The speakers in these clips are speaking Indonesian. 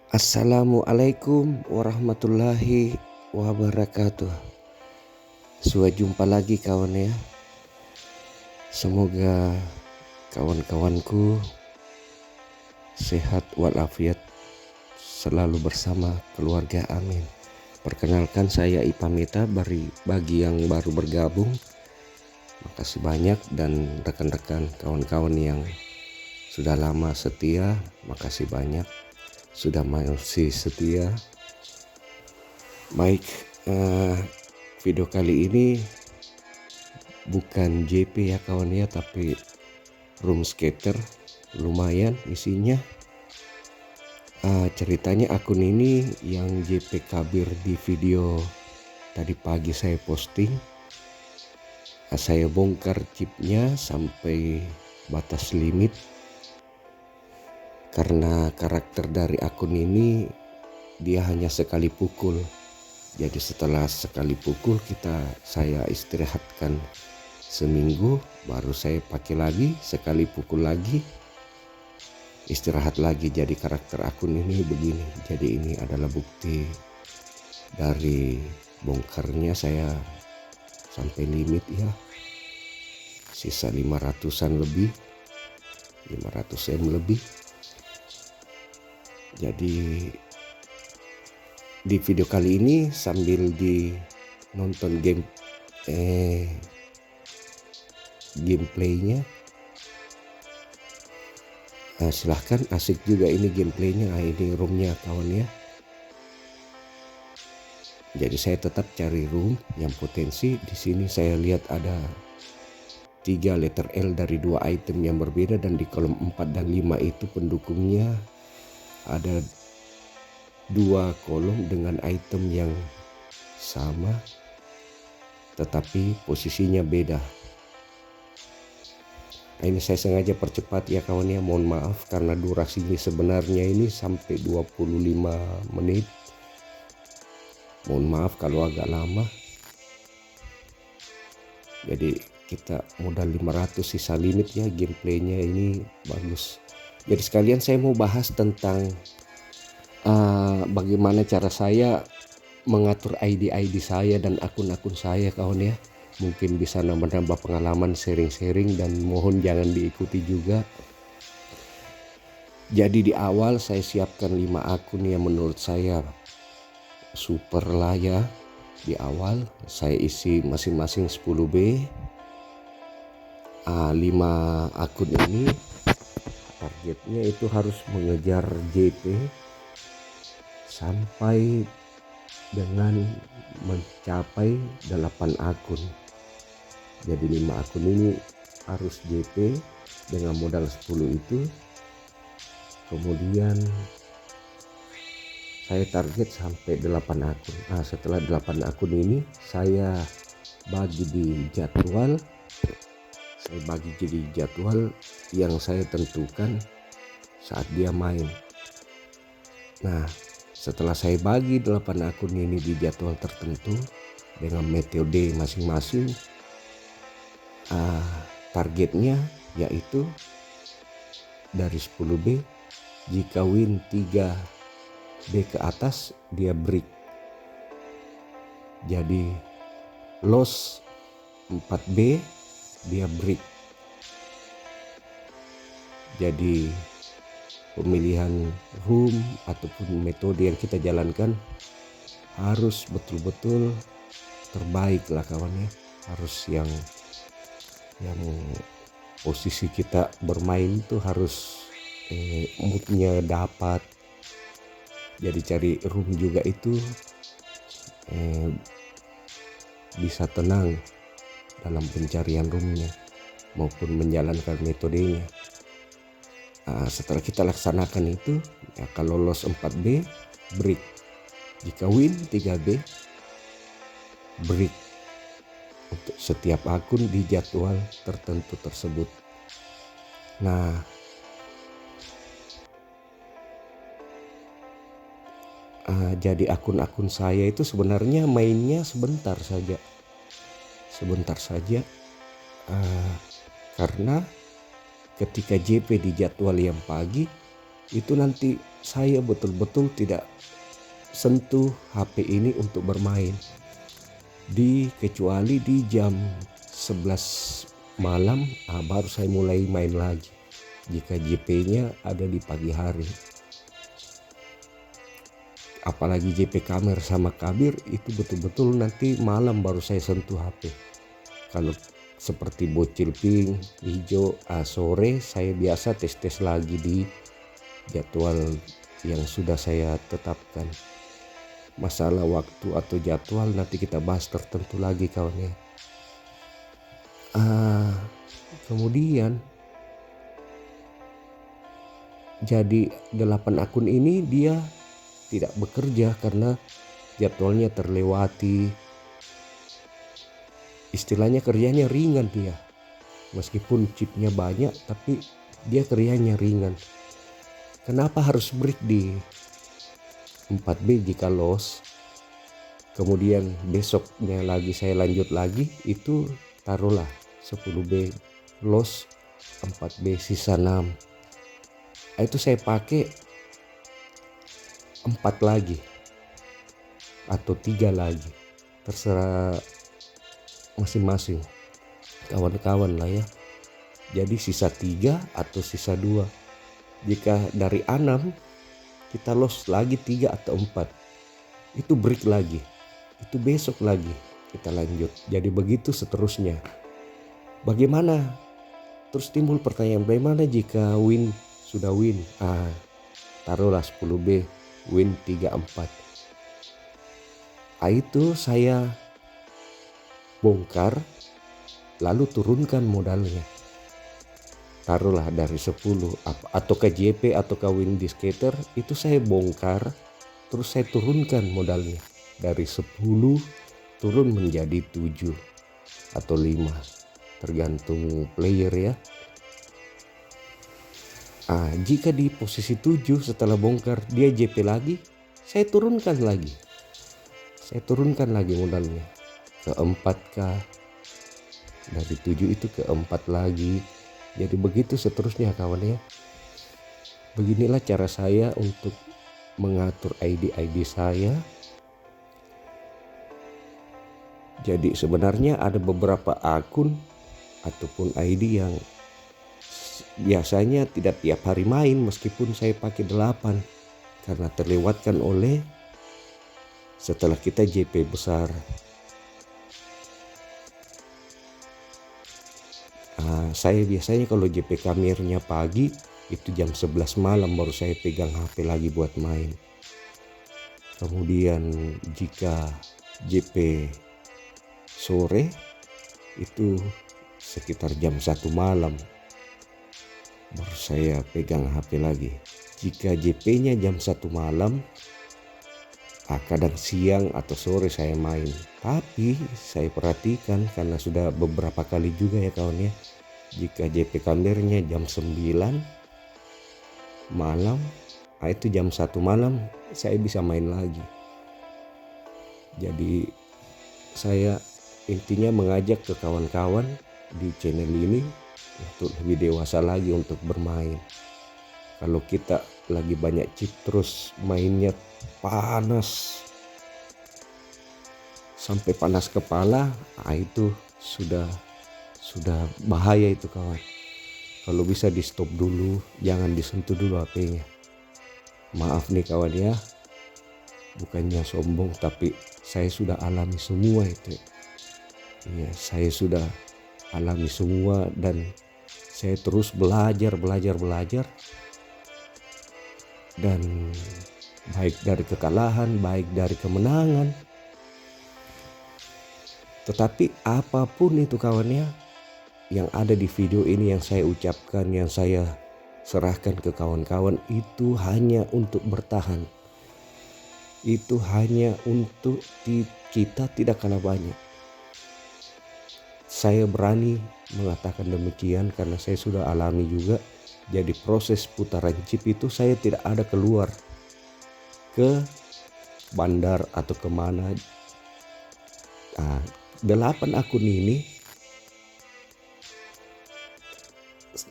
Assalamualaikum warahmatullahi wabarakatuh. Sudah jumpa lagi kawan ya. Semoga kawan-kawanku sehat walafiat selalu bersama keluarga, amin. Perkenalkan, saya Ipamita. Bagi yang baru bergabung, makasih banyak, dan rekan-rekan kawan-kawan yang sudah lama setia, makasih banyak sudah masih setia. Baik, video kali ini bukan JP ya kawan ya, tapi room skater. Lumayan isinya. Ceritanya akun ini yang JP kabir di video tadi pagi saya posting. Saya bongkar chipnya sampai batas limit karena karakter dari akun ini dia hanya sekali pukul. Jadi setelah sekali pukul saya istirahatkan seminggu, baru saya pakai lagi, sekali pukul lagi, istirahat lagi. Jadi karakter akun ini begini. Jadi ini adalah bukti dari bongkarnya saya sampai limit ya. Sisa 500-an lebih, 500 M lebih. Jadi di video kali ini sambil nonton gameplaynya, silahkan, asik juga ini gameplaynya. Ini roomnya kawan ya. Jadi saya tetap cari room yang potensi. Di sini saya lihat ada 3 letter L dari 2 item yang berbeda, dan di kolom 4 dan 5 itu pendukungnya ada 2 kolom dengan item yang sama tetapi posisinya beda. Nah, ini saya sengaja percepat ya kawan ya, mohon maaf karena durasinya sebenarnya ini sampai 25 menit. Mohon maaf kalau agak lama. Jadi kita modal 500 sisa limit ya, gameplaynya ini bagus. Jadi sekalian saya mau bahas tentang bagaimana cara saya mengatur ID saya dan akun-akun saya kawan ya. Mungkin bisa nambah-nambah pengalaman, sharing-sharing, dan mohon jangan diikuti juga. Jadi di awal saya siapkan 5 akun yang menurut saya super lah ya. Di awal saya isi masing-masing 10B. 5 akun ini targetnya itu harus mengejar JP sampai dengan mencapai 8 akun. Jadi 5 akun ini harus JP dengan modal 10 itu. Kemudian saya target sampai 8 akun. Setelah 8 akun ini saya bagi di jadwal. Saya bagi jadi jadwal yang saya tentukan saat dia main. Nah, setelah saya bagi 8 akun ini di jadwal tertentu dengan metode masing-masing, targetnya yaitu dari 10B, jika win 3B ke atas dia break. Jadi loss 4B dia break. Jadi pemilihan room ataupun metode yang kita jalankan harus betul-betul terbaik lah kawannya. Harus yang posisi kita bermain itu harus moodnya dapat. Jadi cari room juga itu bisa tenang dalam pencarian roomnya maupun menjalankan metodenya. Setelah kita laksanakan itu ya, kalau lolos 4B break, jika win 3B break untuk setiap akun di jadwal tertentu tersebut. Nah, jadi akun-akun saya itu sebenarnya mainnya sebentar saja, karena ketika JP di jadwal yang pagi itu nanti saya betul-betul tidak sentuh HP ini untuk bermain. Kecuali di jam 11 malam baru saya mulai main lagi. Jika JP-nya ada di pagi hari. Apalagi JP Kamer sama Kabir itu betul-betul nanti malam baru saya sentuh HP. Kalau seperti Bocil Pink, Hijau, sore saya biasa tes-tes lagi di jadwal yang sudah saya tetapkan. Masalah waktu atau jadwal nanti kita bahas tertentu lagi kawan ya. Kemudian jadi 8 akun ini dia tidak bekerja karena jadwalnya terlewati. Istilahnya kerjanya ringan dia. Meskipun chipnya banyak tapi dia kerjanya ringan. Kenapa harus break di 4B jika loss? Kemudian besoknya lagi saya lanjut lagi, itu taruhlah 10B loss, 4B sisa 6. Itu saya pakai 4 lagi atau 3 lagi, terserah masing-masing kawan-kawan lah ya. Jadi sisa 3 atau sisa 2. Jika dari 6 kita loss lagi 3 atau 4, itu break lagi, itu besok lagi kita lanjut. Jadi begitu seterusnya. Bagaimana? Terus timbul pertanyaan, bagaimana jika sudah win? Taruhlah 10B win 3-4. Itu saya bongkar lalu turunkan modalnya. Taruhlah dari 10 atau ke JP atau ke Win Discater, itu saya bongkar terus saya turunkan modalnya dari 10 turun menjadi 7 atau 5 tergantung player ya. Jika di posisi 7 setelah bongkar dia JP lagi, saya turunkan lagi modalnya ke 4K, dari 7 itu ke 4 lagi. Jadi begitu seterusnya kawan ya. Beginilah cara saya untuk mengatur ID saya. Jadi sebenarnya ada beberapa akun ataupun ID yang biasanya tidak tiap hari main meskipun saya pakai 8, karena terlewatkan oleh setelah kita JP besar. Saya biasanya kalau JP Kamirnya pagi itu jam 11 malam baru saya pegang HP lagi buat main. Kemudian jika JP sore itu sekitar jam 1 malam baru saya pegang HP lagi. Jika JP-nya jam 1 malam, kadang siang atau sore saya main. Tapi saya perhatikan karena sudah beberapa kali juga ya kawan ya, jika JP Kamirnya jam 9 malam, itu jam 1 malam saya bisa main lagi. Jadi saya intinya mengajak ke kawan-kawan di channel ini untuk lebih dewasa lagi untuk bermain. Kalau kita lagi banyak chip terus mainnya panas sampai panas kepala, itu sudah bahaya itu kawan. Kalau bisa di stop dulu, jangan disentuh dulu HP-nya. Maaf nih kawan ya, bukannya sombong tapi saya sudah alami semua itu. Iya, saya sudah alami semua dan saya terus belajar dan baik dari kekalahan, baik dari kemenangan. Tetapi apapun itu kawannya yang ada di video ini, yang saya ucapkan, yang saya serahkan ke kawan-kawan, itu hanya untuk bertahan. Itu hanya untuk kita tidak kalah banyak. Saya berani mengatakan demikian karena saya sudah alami juga. Jadi proses putaran chip itu saya tidak ada keluar ke bandar atau kemana. 8 akun ini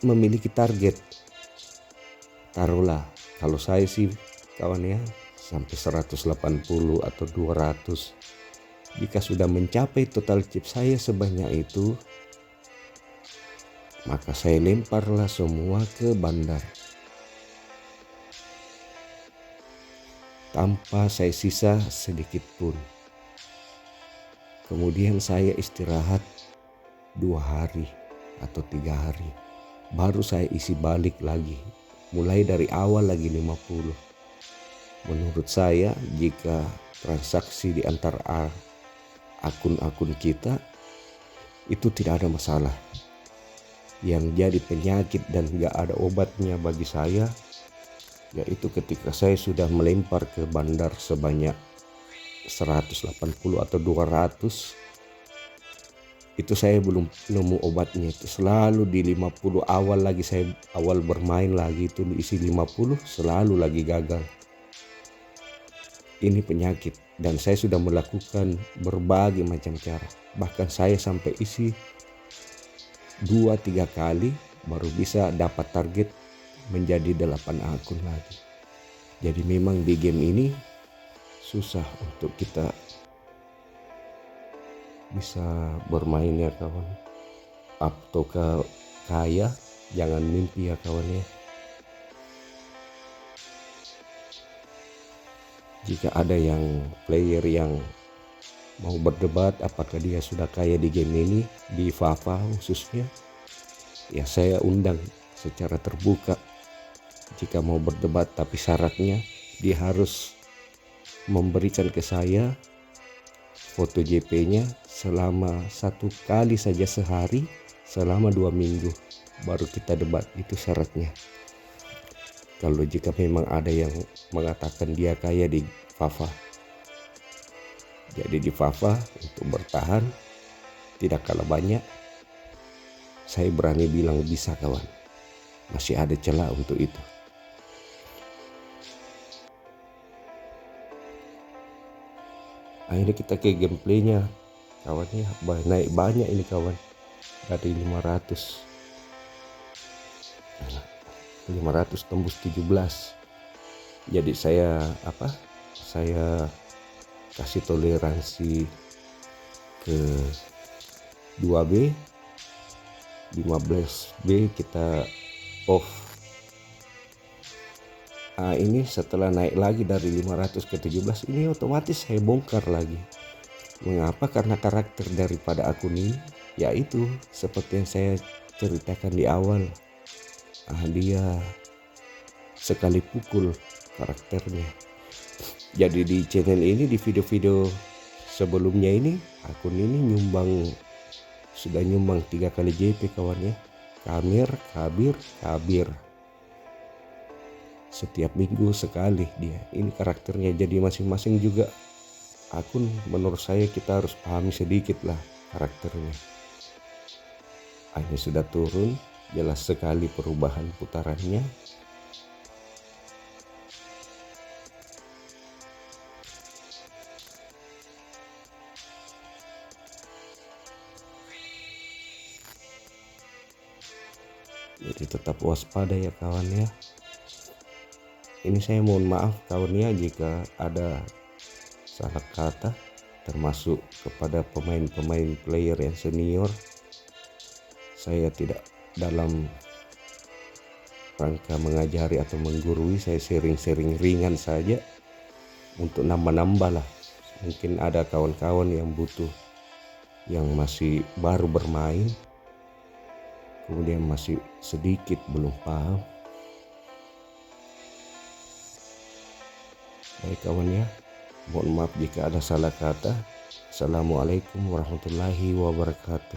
memiliki target. Taruhlah Kalau saya sih kawan ya, sampai 180 atau 200. Jika sudah mencapai total chip saya sebanyak itu, maka saya lemparlah semua ke bandar tanpa saya sisa sedikit pun. Kemudian saya istirahat 2 hari atau 3 hari. Baru saya isi balik lagi. Mulai dari awal lagi 50. Menurut saya jika transaksi di antara akun-akun kita itu tidak ada masalah. Yang jadi penyakit dan gak ada obatnya bagi saya, yaitu ketika saya sudah melempar ke bandar sebanyak 180 atau 200, itu saya belum nemu obatnya. Itu selalu di 50 awal lagi, saya awal bermain lagi itu diisi 50, selalu lagi gagal. Ini penyakit dan saya sudah melakukan berbagai macam cara. Bahkan saya sampai isi 2-3 kali baru bisa dapat target menjadi 8 akun lagi. Jadi memang di game ini susah untuk kita bisa bermain ya kawan. Atau kaya, jangan mimpi ya kawan ya. Jika ada yang player yang mau berdebat apakah dia sudah kaya di game ini, di Fafa khususnya, ya saya undang secara terbuka jika mau berdebat, tapi syaratnya dia harus memberikan ke saya foto JP-nya selama 1 kali saja sehari selama 2 minggu, baru kita debat. Itu syaratnya. Kalau jika memang ada yang mengatakan dia kaya di Fafa, jadi di Fafa untuk bertahan tidak kalah banyak, saya berani bilang bisa kawan, masih ada celah untuk itu. Akhirnya kita ke gameplaynya kawan ya, naik banyak ini kawan, dari 500 tembus 17. Jadi saya kasih toleransi ke 2B, 15B kita off. Ini setelah naik lagi dari 500 ke 17, ini otomatis saya bongkar lagi. Mengapa? Karena karakter daripada akun ini yaitu seperti yang saya ceritakan di awal, dia sekali pukul karakternya. Jadi di channel ini, di video-video sebelumnya ini, akun ini sudah nyumbang 3 kali JP kawan ya. Kabir. Setiap minggu sekali dia. Ini karakternya, jadi masing-masing juga akun menurut saya kita harus pahami sedikit lah karakternya. Ini sudah turun, jelas sekali perubahan putarannya. Jadi tetap waspada ya kawan ya. Ini saya mohon maaf kawan ya jika ada salah kata, termasuk kepada pemain-pemain player yang senior. Saya tidak dalam rangka mengajari atau menggurui, saya sharing-sharing ringan saja untuk nambah-nambah lah. Mungkin ada kawan-kawan yang butuh, yang masih baru bermain, kemudian masih sedikit belum paham. Baik kawan ya, mohon maaf jika ada salah kata. Assalamualaikum warahmatullahi wabarakatuh.